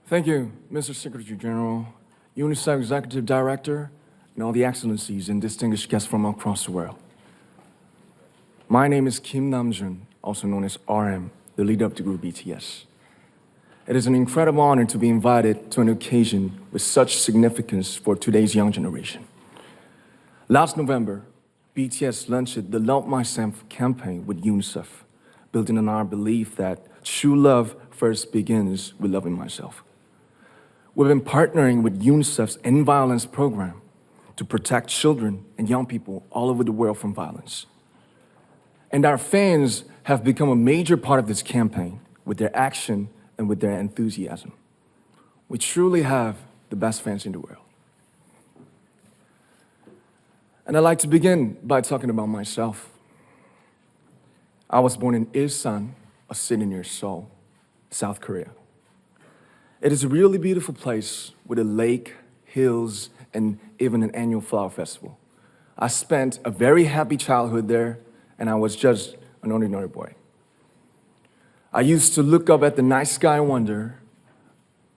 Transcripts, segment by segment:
Thank you, Mr. Secretary General, UNICEF Executive Director, and all the excellencies and distinguished guests from across the world. My name is Kim Namjoon, also known as RM, the leader of the group BTS. It is an incredible honor to be invited to an occasion with such significance for today's young generation. Last November, BTS launched the Love Myself campaign with UNICEF, building on our belief that true love first begins with loving myself. We've been partnering with UNICEF's End Violence program to protect children and young people all over the world from violence. And our fans have become a major part of this campaign with their action and with their enthusiasm. We truly have the best fans in the world. And I'd like to begin by talking about myself. I was born in Ilsan, a city near Seoul, South Korea. It is a really beautiful place with a lake, hills, and even an annual flower festival. I spent a very happy childhood there, and I was just an ordinary boy. I used to look up at the night sky and wonder,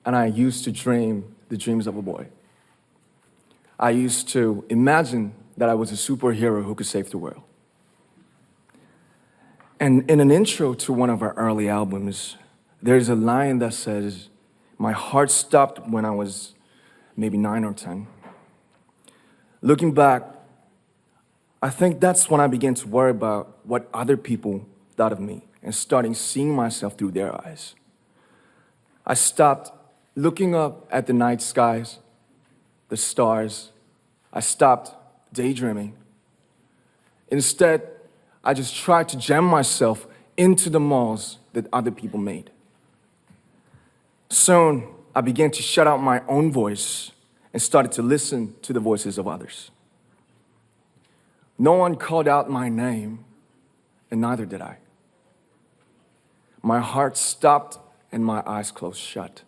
and I used to dream the dreams of a boy. I used to imagine that I was a superhero who could save the world. And in an intro to one of our early albums, there's a line that says, "My heart stopped when I was maybe 9 or 10. Looking back, I think that's when I began to worry about what other people thought of me and starting seeing myself through their eyes. I stopped looking up at the night skies, the stars. I stopped daydreaming. Instead, I just tried to jam myself into the malls that other people made. Soon, I began to shut out my own voice and started to listen to the voices of others. No one called out my name, and neither did I. My heart stopped and my eyes closed shut.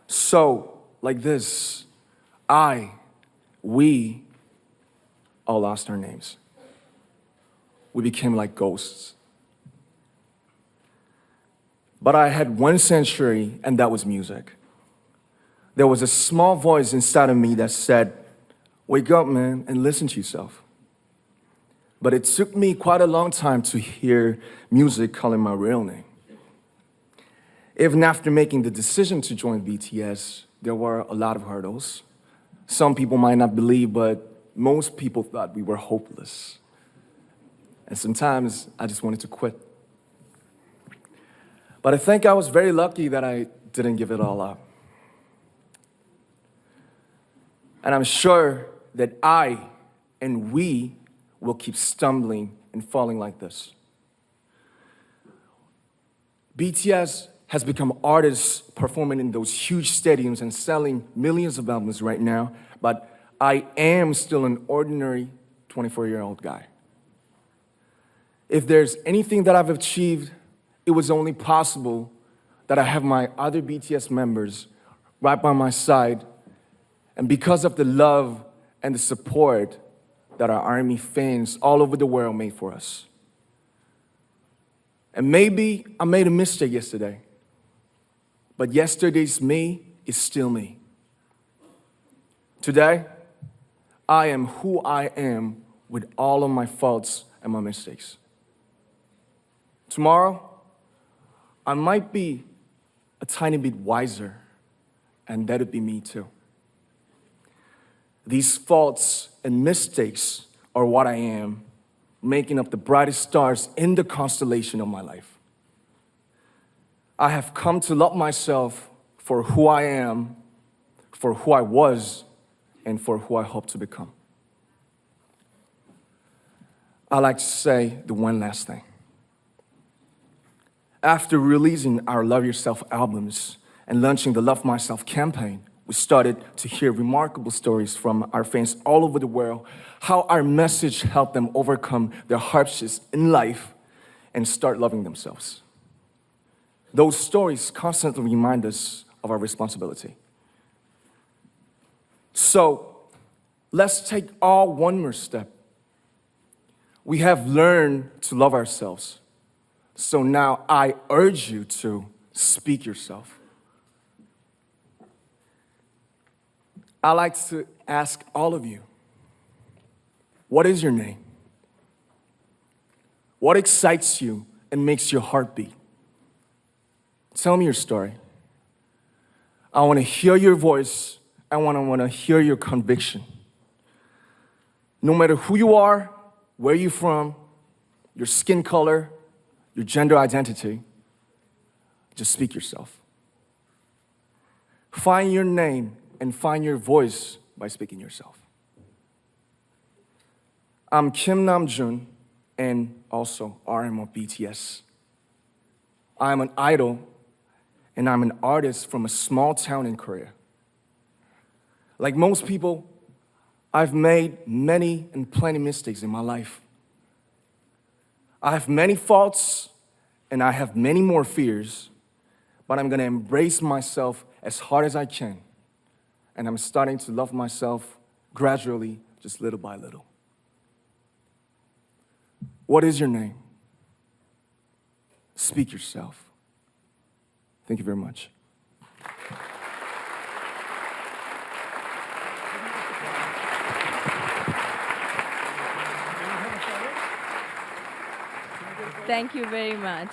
So, like this, we all lost our names. We became like ghosts. But I had one sanctuary, and that was music. There was a small voice inside of me that said, "Wake up, man, and listen to yourself." But it took me quite a long time to hear music calling my real name. Even after making the decision to join BTS, there were a lot of hurdles. Some people might not believe, but most people thought we were hopeless. And sometimes I just wanted to quit. But I think I was very lucky that I didn't give it all up. And I'm sure that I and we will keep stumbling and falling like this. BTS has become artists performing in those huge stadiums and selling millions of albums right now, but I am still an ordinary 24-year-old guy. If there's anything that I've achieved, it was only possible that I have my other BTS members right by my side, and because of the love and the support that our ARMY fans all over the world made for us. And maybe I made a mistake yesterday, but yesterday's me is still me. Today, I am who I am with all of my faults and my mistakes. Tomorrow, I might be a tiny bit wiser, and that'd be me too. These faults and mistakes are what I am, making up the brightest stars in the constellation of my life. I have come to love myself for who I am, for who I was, and for who I hope to become. I'd like to say the one last thing. After releasing our Love Yourself albums and launching the Love Myself campaign, we started to hear remarkable stories from our fans all over the world, how our message helped them overcome their hardships in life and start loving themselves. Those stories constantly remind us of our responsibility. So, let's take all one more step. We have learned to love ourselves. So now I urge you to speak yourself, I like to ask all of you, what is your name? What excites you and makes your heart beat? Tell me your story. I want to hear your voice. I want to hear your conviction. No matter who you are, where you're from, your skin color, your gender identity, just speak yourself. Find your name and find your voice by speaking yourself. I'm Kim Namjoon and also RM of BTS. I'm an idol and I'm an artist from a small town in Korea. Like most people, I've made many and plenty mistakes in my life. I have many faults and I have many more fears, but I'm gonna embrace myself as hard as I can. And I'm starting to love myself gradually, just little by little. What is your name? Speak yourself. Thank you very much. Thank you very much.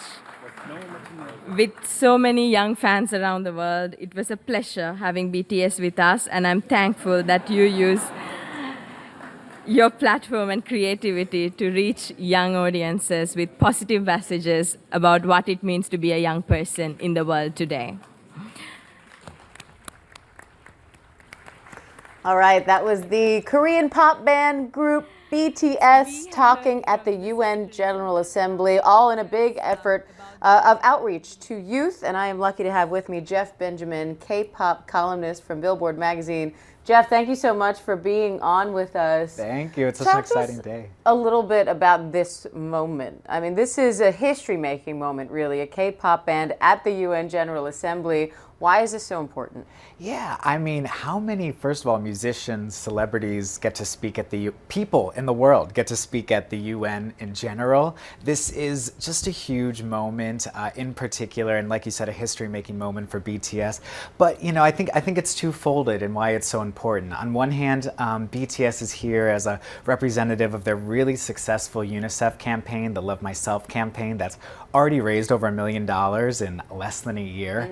With so many young fans around the world, it was a pleasure having BTS with us, and I'm thankful that you use your platform and creativity to reach young audiences with positive messages about what it means to be a young person in the world today. All right, that was the Korean pop band group BTS talking at the UN General Assembly, all in a big effort of outreach to youth. And I am lucky to have with me Jeff Benjamin, K-pop columnist from Billboard magazine. Jeff, thank you so much for being on with us. Thank you. It's such an exciting day. A little bit about this moment. I mean, this is a history-making moment, really. A K-pop band at the UN General Assembly. Why is this so important? Yeah, I mean, how many, first of all, musicians, celebrities get to speak at the, people in the world get to speak at the UN in general? This is just a huge moment in particular, and like you said, a history-making moment for BTS. But, you know, I think it's two-folded in why it's so important. On one hand, BTS is here as a representative of their really successful UNICEF campaign, the Love Myself campaign, that's already raised over $1 million in less than a year.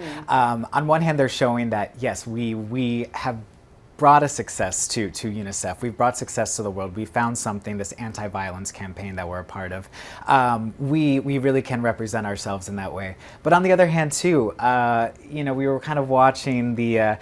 On one hand, they're showing that, yes, we have brought a success to UNICEF. We've brought success to the world. We found something, this anti-violence campaign that we're a part of. We really can represent ourselves in that way. But on the other hand, too, you know, we were kind of watching the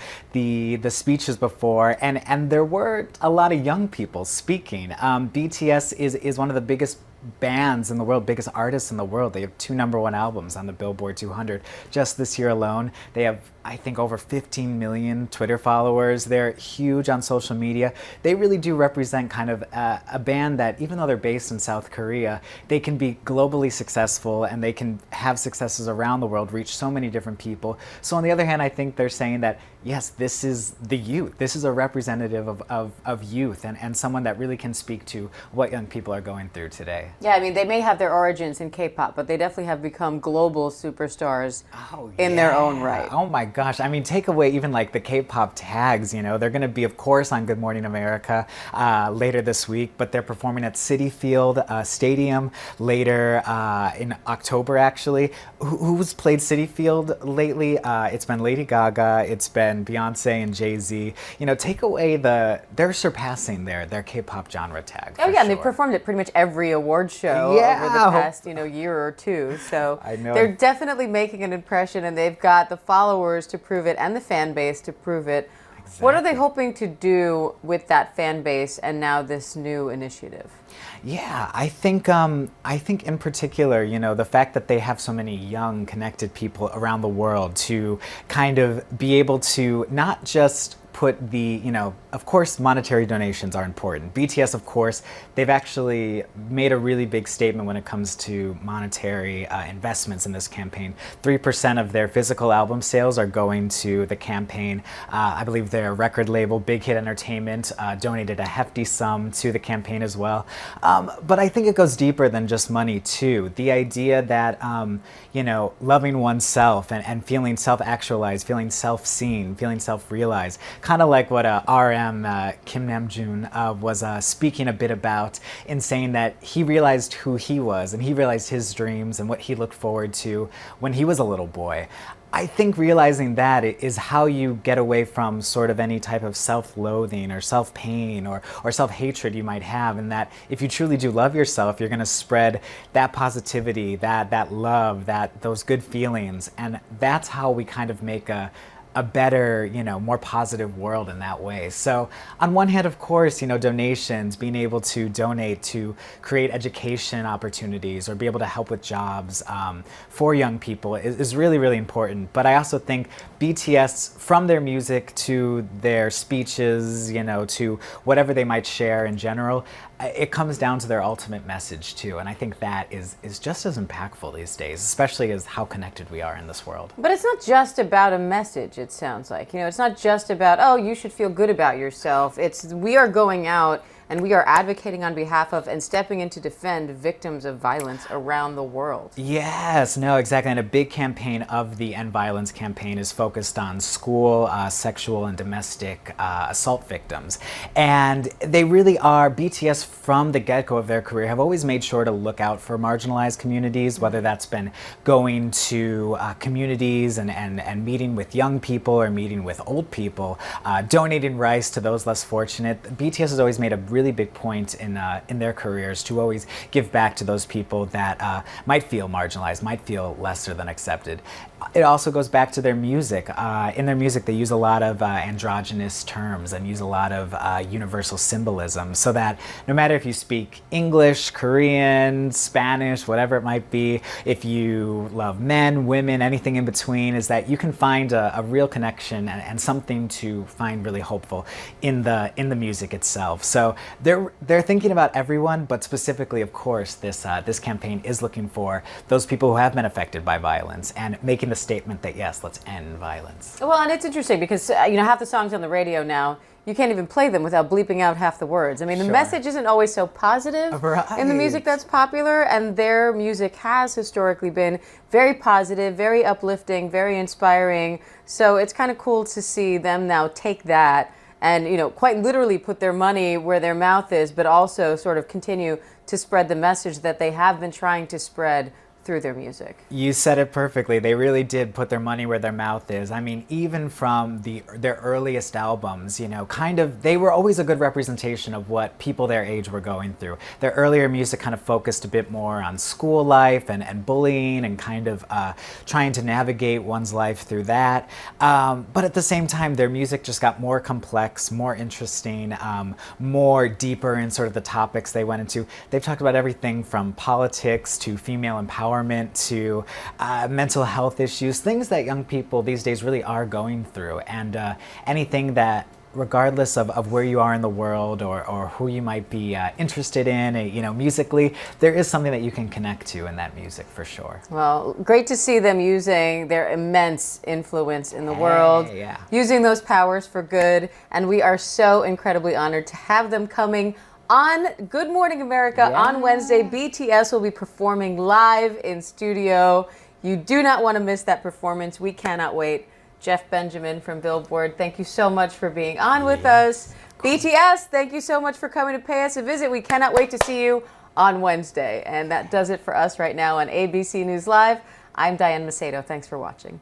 speeches before, and there were a lot of young people speaking. BTS is one of the biggest bands in the world, biggest artists in the world. They have 2 #1 albums on the Billboard 200 just this year alone. They have, I think, over 15 million Twitter followers. They're huge on social media. They really do represent kind of a band that, even though they're based in South Korea, they can be globally successful and they can have successes around the world, reach so many different people. So on the other hand, I think they're saying that, yes, this is the youth. This is a representative of youth and someone that really can speak to what young people are going through today. Yeah, I mean, they may have their origins in K-pop, but they definitely have become global superstars in their own right. Oh my gosh. I mean, take away even like the K-pop tags, you know, they're going to be, of course, on Good Morning America later this week, but they're performing at Citi Field Stadium later in October, actually. Who's played Citi Field lately? It's been Lady Gaga, it's been Beyonce and Jay-Z. You know, take away they're surpassing their K-pop genre tag. Oh yeah, and they've performed at pretty much every award show over the past, year or two. So I know. They're definitely making an impression, and they've got the followers to prove it and the fan base to prove it. Exactly. What are they hoping to do with that fan base and now this new initiative? Yeah, I think in particular, you know, the fact that they have so many young, connected people around the world to kind of be able to not just put the, you know, of course monetary donations are important. BTS, of course, they've actually made a really big statement when it comes to monetary investments in this campaign. 3% of their physical album sales are going to the campaign. I believe their record label, Big Hit Entertainment, donated a hefty sum to the campaign as well. But I think it goes deeper than just money too. The idea that, you know, loving oneself and feeling self-actualized, feeling self-seen, feeling self-realized, kind of like what RM Kim Namjoon was speaking a bit about, in saying that he realized who he was and he realized his dreams and what he looked forward to when he was a little boy. I think realizing that is how you get away from sort of any type of self-loathing or self-pain or self-hatred you might have, and that if you truly do love yourself, you're going to spread that positivity, that love, those good feelings, and that's how we kind of make a better, more positive world in that way. So on one hand, of course, donations, being able to donate to create education opportunities or be able to help with jobs for young people is really, really important. But I also think BTS, from their music to their speeches, to whatever they might share in general, it comes down to their ultimate message too, and I think that is just as impactful these days, especially as how connected we are in this world. But it's not just about a message, it sounds like. It's not just about, oh, you should feel good about yourself. We are going out and we are advocating on behalf of and stepping in to defend victims of violence around the world. Yes, no, exactly. And a big campaign of the End Violence campaign is focused on school sexual and domestic assault victims. And they really are, BTS from the get-go of their career have always made sure to look out for marginalized communities, whether that's been going to communities and meeting with young people or meeting with old people, donating rice to those less fortunate. BTS has always made a really big point in their careers to always give back to those people that might feel marginalized, might feel lesser than accepted. It also goes back to their music. In their music, they use a lot of androgynous terms and use a lot of universal symbolism, so that no matter if you speak English, Korean, Spanish, whatever it might be, if you love men, women, anything in between, is that you can find a real connection and something to find really hopeful in the music itself. So they're thinking about everyone, but specifically, of course, this campaign is looking for those people who have been affected by violence and making the statement that yes, let's end violence. Well, and it's interesting because half the songs on the radio now, you can't even play them without bleeping out half the words. I mean, the message isn't always so positive in the music that's popular, and their music has historically been very positive, very uplifting, very inspiring. So it's kind of cool to see them now take that and quite literally put their money where their mouth is, but also sort of continue to spread the message that they have been trying to spread through their music. You said it perfectly. They really did put their money where their mouth is. I mean, even from their earliest albums, they were always a good representation of what people their age were going through. Their earlier music kind of focused a bit more on school life and bullying and kind of trying to navigate one's life through that. But at the same time, their music just got more complex, more interesting, more deeper in sort of the topics they went into. They've talked about everything from politics to female empowerment to mental health issues, things that young people these days really are going through, and anything that, regardless of where you are in the world or who you might be interested in, musically, there is something that you can connect to in that music for sure. Well, great to see them using their immense influence in the world, using those powers for good, and we are so incredibly honored to have them coming on Good Morning America on Wednesday. BTS will be performing live in studio. You do not want to miss that performance. We cannot wait. Jeff Benjamin from Billboard, thank you so much for being on with us. BTS, thank you so much for coming to pay us a visit. We cannot wait to see you on Wednesday. And that does it for us right now on ABC News Live. I'm Diane Macedo. Thanks for watching.